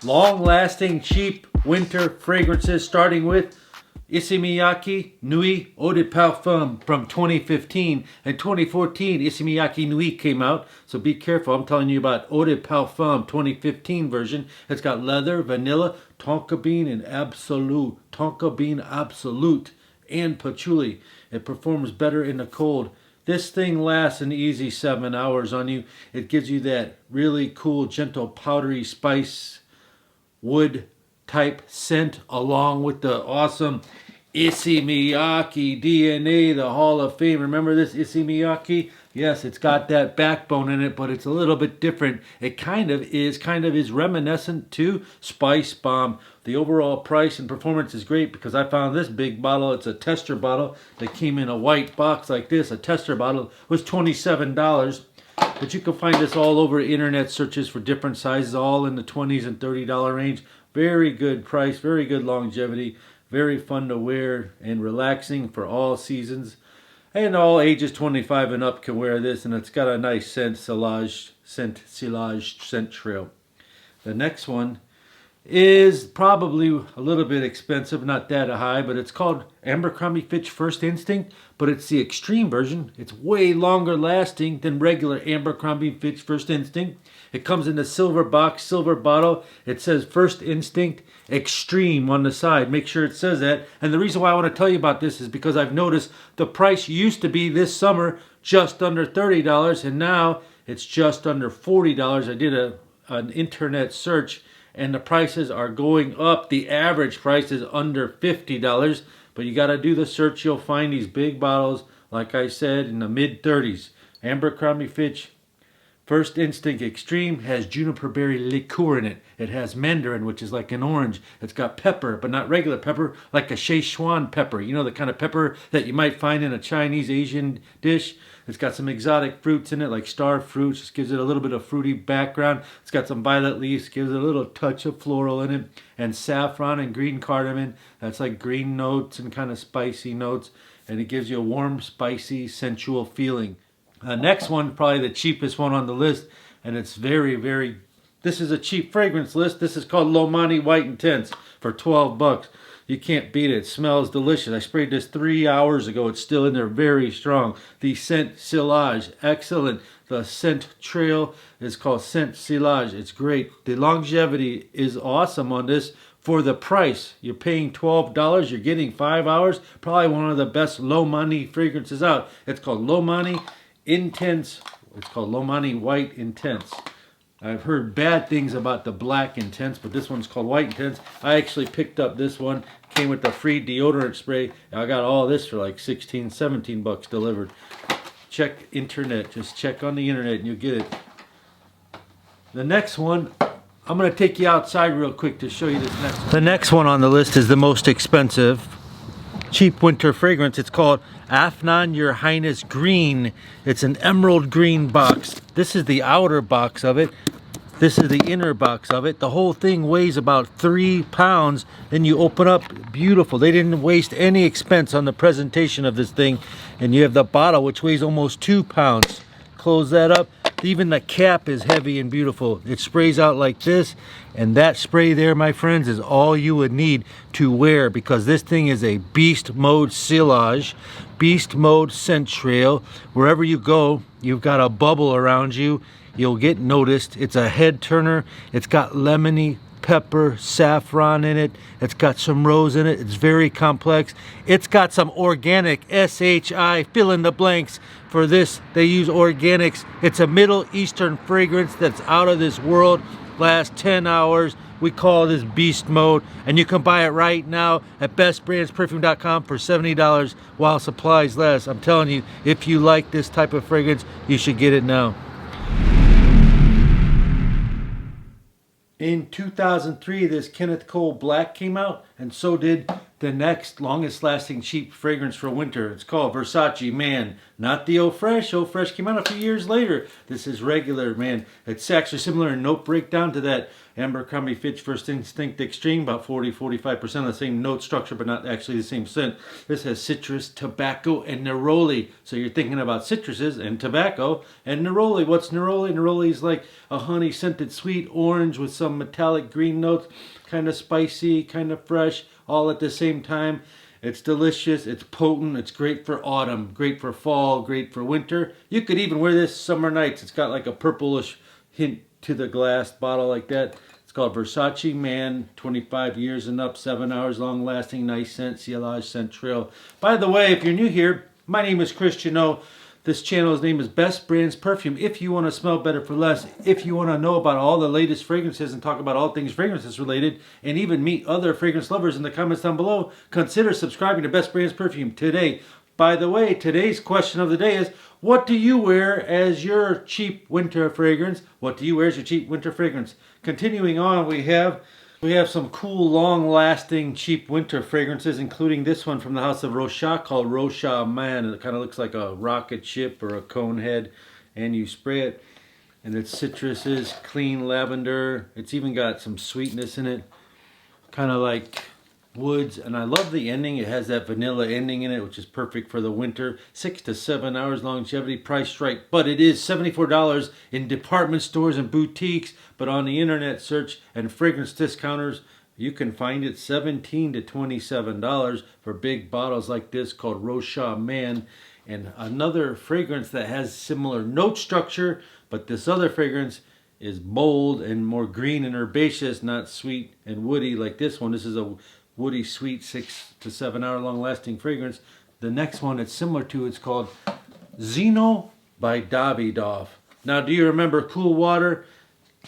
long-lasting, cheap winter fragrances, starting with Issey Miyake Nuit Eau de Parfum from 2015. In 2014, Issey Miyake Nuit came out, so be careful. I'm telling you about Eau de Parfum 2015 version. It's got leather, vanilla, tonka bean, and absolute, and patchouli. It performs better in the cold. This thing lasts an easy 7 hours on you. It gives you that really cool, gentle, powdery spice, wood type scent, along with the awesome Issey Miyake DNA, the Hall of Fame. Remember this Issey Miyake? Yes, it's got that backbone in it, but it's a little bit different. It kind of is reminiscent to Spice Bomb. The overall price and performance is great because I found this big bottle. It's a tester bottle that came in a white box like this. A tester bottle was $27. But you can find this all over internet searches for different sizes, all in the $20s and $30 range. Very good price, very good longevity, very fun to wear and relaxing for all seasons. And all ages 25 and up can wear this, and it's got a nice scent trail. The next one is probably a little bit expensive, not that high, but it's called Abercrombie Fitch First Instinct, but it's the extreme version. It's way longer lasting than regular Abercrombie Fitch First Instinct. It comes in a silver box, silver bottle. It says First Instinct Extreme on the side. Make sure it says that. And the reason why I want to tell you about this is because I've noticed the price used to be this summer just under $30, and now it's just under $40. I did an internet search, and the prices are going up. The average price is under $50, but you got to do the search. You'll find these big bottles, like I said, in the mid-30s. Abercrombie Fitch First Instinct Extreme has juniper berry liqueur in it. It has mandarin, which is like an orange. It's got pepper, but not regular pepper, like a Szechuan pepper. You know, the kind of pepper that you might find in a Chinese Asian dish. It's got some exotic fruits in it, like star fruits. Just gives it a little bit of fruity background. It's got some violet leaves, gives it a little touch of floral in it. And saffron and green cardamom. That's like green notes and kind of spicy notes. And it gives you a warm, spicy, sensual feeling. Next one, probably the cheapest one on the list, and it's this is a cheap fragrance list. This is called Lomani White Intense for $12. You can't beat it. It smells delicious. I sprayed this 3 hours ago. It's still in there, very strong. The scent Silage, excellent. The scent trail is called Scent Silage. It's great. The longevity is awesome on this. For the price, you're paying $12. You're getting 5 hours. Probably one of the best Lomani fragrances out. It's called Lomani Intense. It's called Lomani White Intense. I've heard bad things about the black Intense, but this one's called White Intense. I actually picked up this one. Came with the free deodorant spray. I got all this for like 16, 17 bucks delivered. Check internet. Just check on the internet and you'll get it. The next one, I'm going to take you outside real quick to show you this next one. The next one on the list is the most expensive cheap winter fragrance. It's called Afnan Your Highness Green. It's an emerald green box. This is the outer box of it. This is the inner box of it. The whole thing weighs about 3 pounds. Then you open up, beautiful. They didn't waste any expense on the presentation of this thing. And you have the bottle, which weighs almost 2 pounds. Close that up. Even the cap is heavy and beautiful. It sprays out like this, and that spray there, my friends, is all you would need to wear, because this thing is a beast mode silage, beast mode scent trail. Wherever you go, you've got a bubble around you. You'll get noticed. It's a head turner. It's got lemony, pepper, saffron in it. It's got some rose in it. It's very complex. It's got some organic, SHI, fill in the blanks. For this, they use organics. It's a Middle Eastern fragrance that's out of this world. Lasts 10 hours. We call this beast mode. And you can buy it right now at bestbrandsperfume.com for $70 while supplies last. I'm telling you, if you like this type of fragrance, you should get it now. In 2003, this Kenneth Cole Black came out, and so did The next longest lasting cheap fragrance for winter, it's called Versace Man. Not the Eau Fresh. Eau Fresh came out a few years later. This is regular Man. It's actually similar in note breakdown to that Abercrombie Fitch First Instinct Extreme, about 40-45% of the same note structure, but not actually the same scent. This has citrus, tobacco, and neroli. So you're thinking about citruses and tobacco and neroli. What's neroli? Neroli is like a honey scented sweet orange with some metallic green notes, kind of spicy, kind of fresh, all at the same time. It's delicious, it's potent, it's great for autumn, great for fall, great for winter. You could even wear this summer nights. It's got like a purplish hint to the glass bottle like that. It's called Versace Man, 25 years and up, 7 hours long lasting, nice scent, Cielage Scent Trail. By the way, if you're new here, my name is Christian O. This channel's name is Best Brands Perfume. If you want to smell better for less, if you want to know about all the latest fragrances and talk about all things fragrances related, and even meet other fragrance lovers in the comments down below, consider subscribing to Best Brands Perfume today. By the way, today's question of the day is, what do you wear as your cheap winter fragrance? What do you wear as your cheap winter fragrance? Continuing on, we have some cool, long-lasting, cheap winter fragrances, including this one from the house of Rocha called Versace Man. It kind of looks like a rocket ship or a cone head, and you spray it, and it's citruses, clean lavender. It's even got some sweetness in it, kind of like woods, and I love the ending. It has that vanilla ending in it, which is perfect for the winter. 6 to 7 hours longevity, priced right, but it is $74 in department stores and boutiques, but on the internet search and fragrance discounters, you can find it $17 to $27 for big bottles like this called Versace Man. And another fragrance that has similar note structure, but this other fragrance is bold and more green and herbaceous, not sweet and woody like this one. This is a woody, sweet, 6 to 7 hour long lasting fragrance. The next one it's similar to, it's called Zeno by Davidoff. Now, do you remember Cool Water?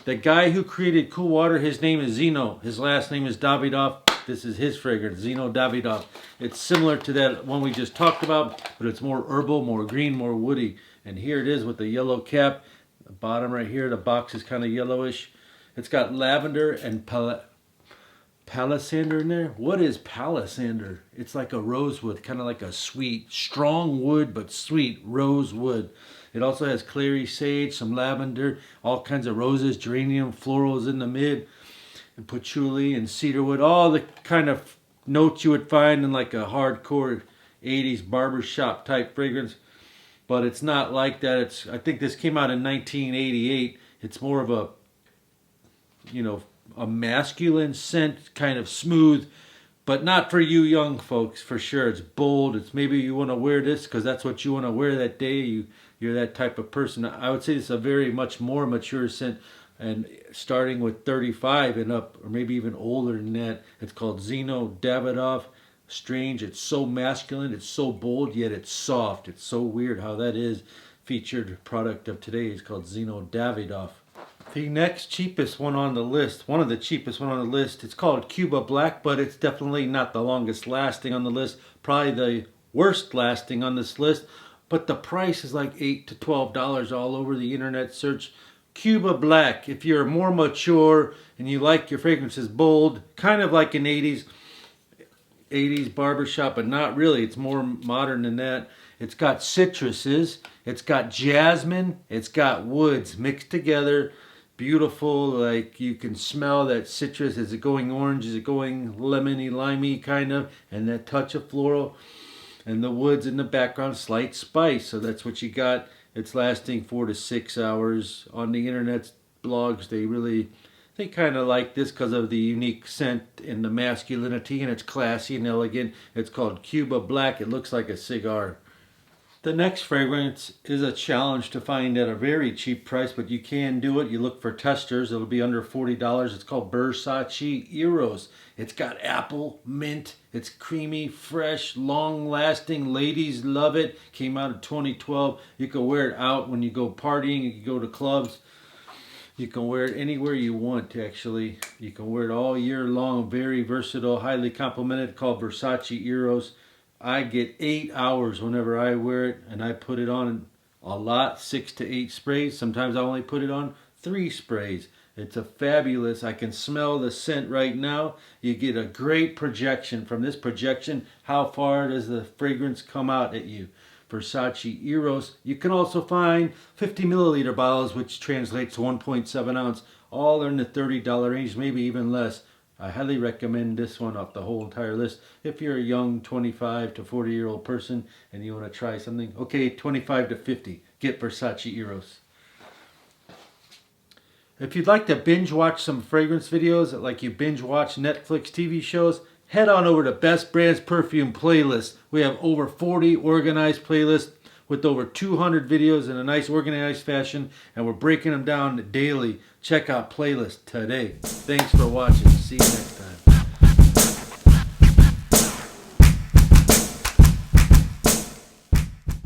The guy who created Cool Water, his name is Zeno. His last name is Davidoff. This is his fragrance, Zeno Davidoff. It's similar to that one we just talked about, but it's more herbal, more green, more woody. And here it is with the yellow cap. The bottom right here, the box is kind of yellowish. It's got lavender and palisander in there. What is palisander? It's like a rosewood, kind of like a sweet, strong wood, but sweet rosewood. It also has clary sage, some lavender, all kinds of roses, geranium, florals in the mid, and patchouli and cedarwood, all the kind of notes you would find in like a hardcore 80s barbershop type fragrance. But it's not like that. I think this came out in 1988. It's more of a, a masculine scent, kind of smooth, but not for you young folks, for sure. It's bold. It's maybe you want to wear this because that's what you want to wear that day. You're that type of person. I would say it's a very much more mature scent, and starting with 35 and up, or maybe even older than that. It's called Zeno Davidoff. Strange. It's so masculine. It's so bold, yet it's soft. It's so weird how that is. Featured product of today is called Zeno Davidoff. The next cheapest one on the list, one of the cheapest one on the list, it's called Cuba Black, but it's definitely not the longest lasting on the list. Probably the worst lasting on this list, but the price is like $8 to $12 all over the internet search. Cuba Black, if you're more mature and you like your fragrances bold, kind of like an 80s barbershop, but not really. It's more modern than that. It's got citruses, it's got jasmine, it's got woods mixed together. Beautiful, like you can smell that citrus. Is it going orange? Is it going lemony, limey kind of? And that touch of floral. And the woods in the background, slight spice. So that's what you got. It's lasting 4 to 6 hours. On the internet blogs, they kind of like this because of the unique scent and the masculinity, and it's classy and elegant. It's called Cuba Black. It looks like a cigar. The next fragrance is a challenge to find at a very cheap price, but you can do it. You look for testers. It'll be under $40. It's called Versace Eros. It's got apple, mint. It's creamy, fresh, long-lasting. Ladies love it. Came out in 2012. You can wear it out when you go partying. You can go to clubs. You can wear it anywhere you want, actually. You can wear it all year long. Very versatile, highly complimented, called Versace Eros. I get 8 hours whenever I wear it, and I put it on a lot, 6 to 8 sprays. Sometimes I only put it on 3 sprays. It's a fabulous, I can smell the scent right now. You get a great projection. From this projection, how far does the fragrance come out at you? Versace Eros. You can also find 50 milliliter bottles, which translates to 1.7 ounce. All are in the $30 range, maybe even less. I highly recommend this one off the whole entire list. If you're a young 25 to 40-year-old person and you want to try something, okay, 25 to 50, get Versace Eros. If you'd like to binge watch some fragrance videos, like you binge watch Netflix TV shows, head on over to Best Brands Perfume Playlist. We have over 40 organized playlists with over 200 videos in a nice organized fashion, and we're breaking them down daily. Check out Playlist today. Thanks for watching. See you next time.